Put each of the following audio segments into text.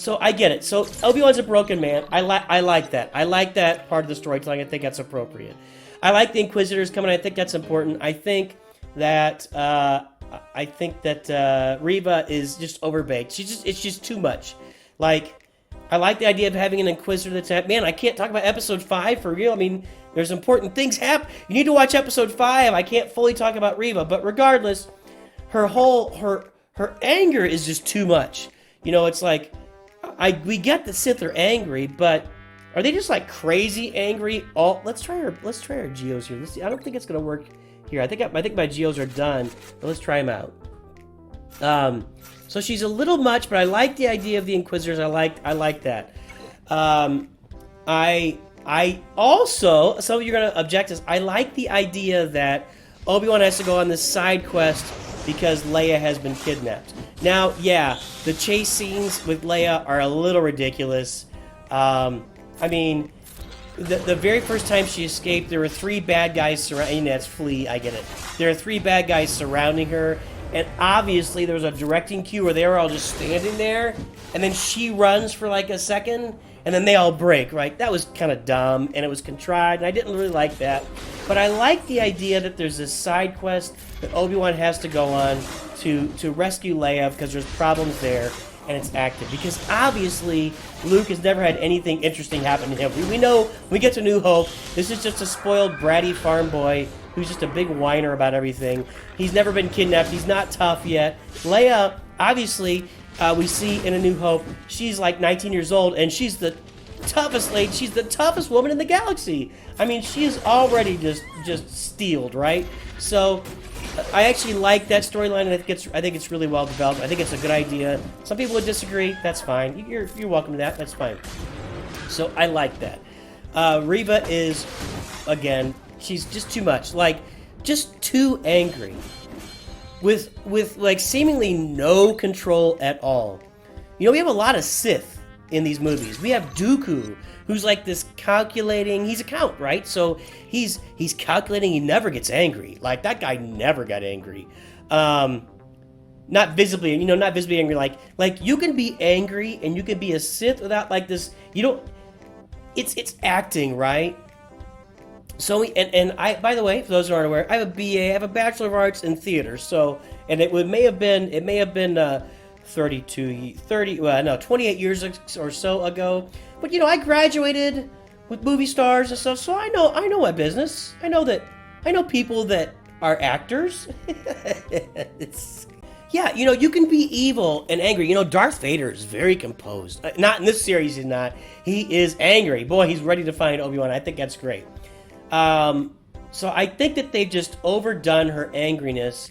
So I get it. So Obi-Wan's a broken man. I like that. I like that part of the storytelling. I think that's appropriate. I like the Inquisitors coming. I think that's important. I think that Reva is just overbaked. It's just too much. Like, I like the idea of having an Inquisitor that's man, I can't talk about episode 5 for real. I mean, there's important things happen. You need to watch episode 5. I can't fully talk about Reva, but regardless, her anger is just too much. You know, it's like we get the Sith are angry, but are they just like crazy angry? Let's try our geos here. Let's see. I don't think it's gonna work here. I think my geos are done, but let's try them out. So she's a little much, but I like the idea of the Inquisitors. I like that. I also, some of you are gonna object, is I like the idea that Obi-Wan has to go on this side quest because Leia has been kidnapped. Now, yeah, the chase scenes with Leia are a little ridiculous. I mean, the very first time she escaped, there were 3 bad guys surrounding. That's Flea, I get it. There are 3 bad guys surrounding her, and obviously there was a directing cue where they were all just standing there, and then she runs for like a second, and then they all break, right? That was kind of dumb, and it was contrived, and I didn't really like that. But I like the idea that there's this side quest that Obi-Wan has to go on to rescue Leia because there's problems there, and it's active. Because obviously, Luke has never had anything interesting happen to him. We know, when we get to New Hope, this is just a spoiled, bratty farm boy who's just a big whiner about everything. He's never been kidnapped. He's not tough yet. Leia, obviously, we see in A New Hope, she's like 19 years old, and she's the toughest lady. She's the toughest woman in the galaxy. I mean, she is already just steeled, right? So I actually like that storyline, and I think it's really well developed. I think it's a good idea. Some people would disagree. That's fine. You're welcome to that. That's fine. So I like that. Reva is, again, she's just too much. Like, just too angry. With like seemingly no control at all. You know, we have a lot of Sith in these movies. We have Dooku, who's like this calculating. He's a count, right? So he's calculating. He never gets angry. Like, that guy never got angry. Not visibly angry. Like you can be angry and you can be a Sith without like this. You don't. It's acting, right? So and I, by the way, for those who aren't aware, I have a BA, I have a Bachelor of Arts in Theater. So, and it may have been 28 years or so ago. But you know, I graduated with movie stars and stuff, so I know my business. I know people that are actors. Yeah, you know, you can be evil and angry. You know, Darth Vader is very composed. Not in this series, he's not. He is angry. Boy, he's ready to find Obi-Wan. I think that's great. So I think that they've just overdone her angriness,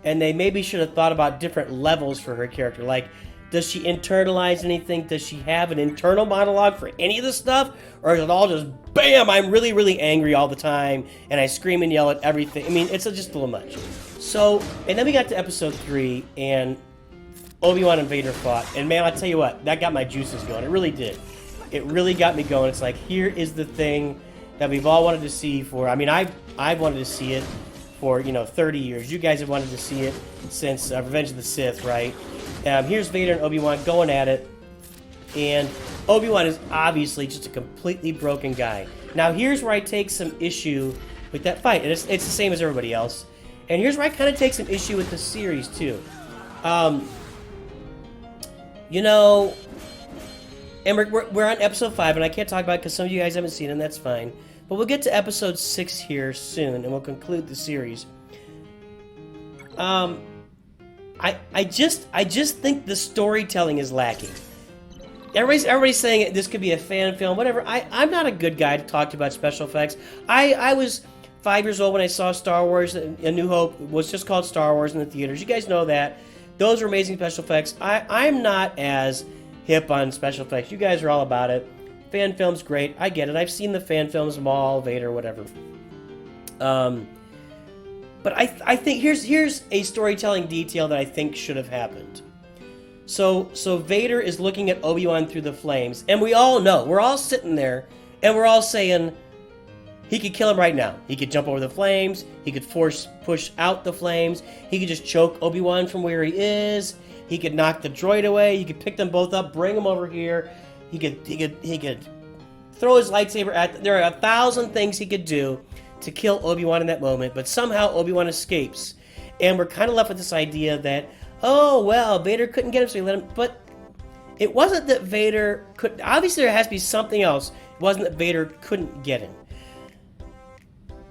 and they maybe should have thought about different levels for her character. Like, does she internalize anything? Does she have an internal monologue for any of this stuff? Or is it all just, bam, I'm really, really angry all the time, and I scream and yell at everything? I mean, it's just a little much. So, and then we got to episode 3, and Obi-Wan and Vader fought, and man, I'll tell you what, that got my juices going. It really did. It really got me going. It's like, here is the thing that we've all wanted to see for, I mean, I've wanted to see it for, 30 years. You guys have wanted to see it since Revenge of the Sith, right? Here's Vader and Obi-Wan going at it, and Obi-Wan is obviously just a completely broken guy. Now, here's where I take some issue with that fight, and it's the same as everybody else. And here's where I kind of take some issue with the series, too. And we're on episode 5, and I can't talk about it because some of you guys haven't seen it, and that's fine. But we'll get to episode 6 here soon, and we'll conclude the series. I just think the storytelling is lacking. Everybody's saying this could be a fan film, whatever. I'm not a good guy to talk about special effects. I was 5 years old when I saw Star Wars. A New Hope was just called Star Wars in the theaters. You guys know that. Those were amazing special effects. I'm not as hip on special effects. You guys are all about it. Fan films, great. I get it. I've seen the fan films, Maul, Vader, whatever. But I think here's a storytelling detail that I think should have happened. So Vader is looking at Obi-Wan through the flames, and we all know, we're all sitting there, and we're all saying, he could kill him right now. He could jump over the flames, he could push out the flames, he could just choke Obi-Wan from where he is, He could knock the droid away. He could pick them both up, bring them over here. He could throw his lightsaber at. There are 1,000 things he could do to kill Obi-Wan in that moment, but somehow Obi-Wan escapes, and we're kind of left with this idea that, oh well, Vader couldn't get him, so he let him. But it wasn't that Vader could. Obviously, there has to be something else. It wasn't that Vader couldn't get him.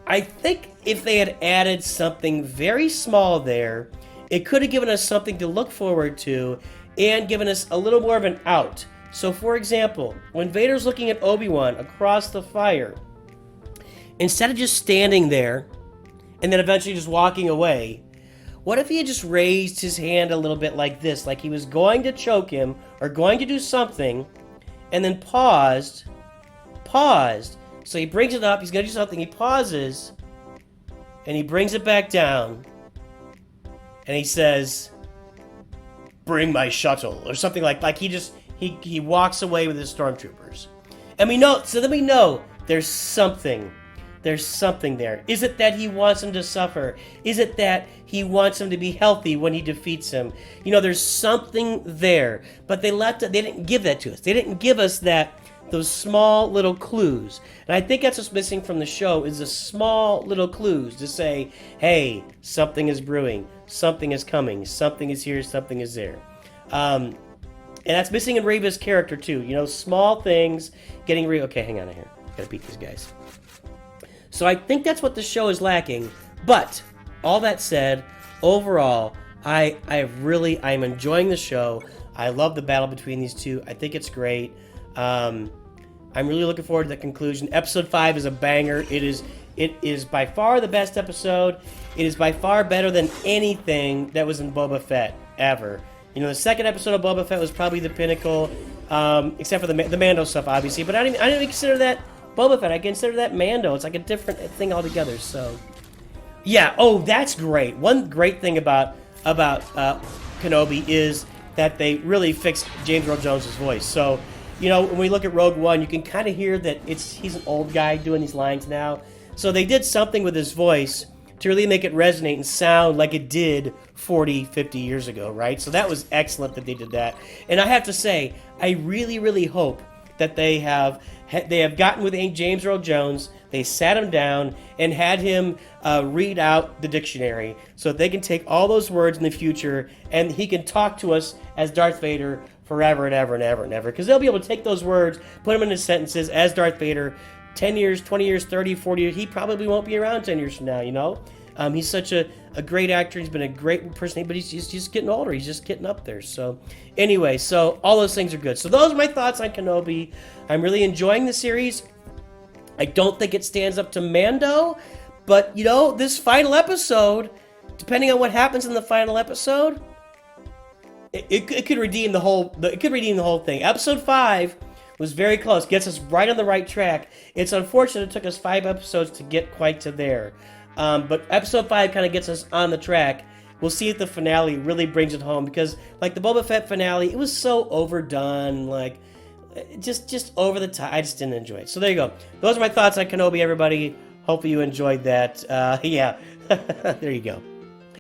I think if they had added something very small there, it could have given us something to look forward to and given us a little more of an out. So, for example, when Vader's looking at Obi-Wan across the fire, instead of just standing there and then eventually just walking away, what if he had just raised his hand a little bit like this, like he was going to choke him or going to do something, and then paused. So he brings it up, he's going to do something, he pauses, and he brings it back down, and he says, "Bring my shuttle," or something like he walks away with his stormtroopers. And we know, so then we know there's something there. Is it that he wants him to suffer? Is it that he wants him to be healthy when he defeats him? You know, there's something there. But they didn't give that to us. They didn't give us those small little clues. And I think that's what's missing from the show, is the small little clues to say, hey, something is brewing, something is coming, something is here, something is there. And that's missing in Reva's character too. You know, small things getting real. Okay, hang on here. Gotta beat these guys. So I think that's what the show is lacking. But all that said, overall, I'm enjoying the show. I love the battle between these two. I think it's great. I'm really looking forward to the conclusion. Episode 5 is a banger. It is by far the best episode. It is by far better than anything that was in Boba Fett ever. You know, the second episode of Boba Fett was probably the pinnacle, except for the Mando stuff, obviously. But I didn't even consider that Boba Fett. I consider that Mando. It's like a different thing altogether. So, yeah. Oh, that's great. One great thing about Kenobi is that they really fixed James Earl Jones' voice. So, you know, when we look at Rogue One, you can kind of hear that he's an old guy doing these lines now. So they did something with his voice to really make it resonate and sound like it did 40, 50 years ago, right? So that was excellent that they did that. And I have to say, I really, really hope that they have gotten with James Earl Jones, they sat him down and had him read out the dictionary so that they can take all those words in the future and he can talk to us as Darth Vader forever and ever and ever and ever. Because they'll be able to take those words, put them into sentences as Darth Vader. 10 years, 20 years, 30, 40 years, he probably won't be around 10 years from now, you know? He's such a great actor. He's been a great person, but he's just getting older. He's just getting up there. So anyway, so all those things are good. So those are my thoughts on Kenobi. I'm really enjoying the series. I don't think it stands up to Mando, but, you know, this final episode, depending on what happens in the final episode, it could redeem the whole thing. Episode 5 was very close, gets us right on the right track. It's unfortunate it took us 5 episodes to get quite to there. But episode 5 kind of gets us on the track. We'll see if the finale really brings it home, because like the Boba Fett finale, it was so overdone, like just over the top. I just didn't enjoy it. So there you go. Those are my thoughts on Kenobi, everybody. Hopefully you enjoyed that. Yeah, there you go.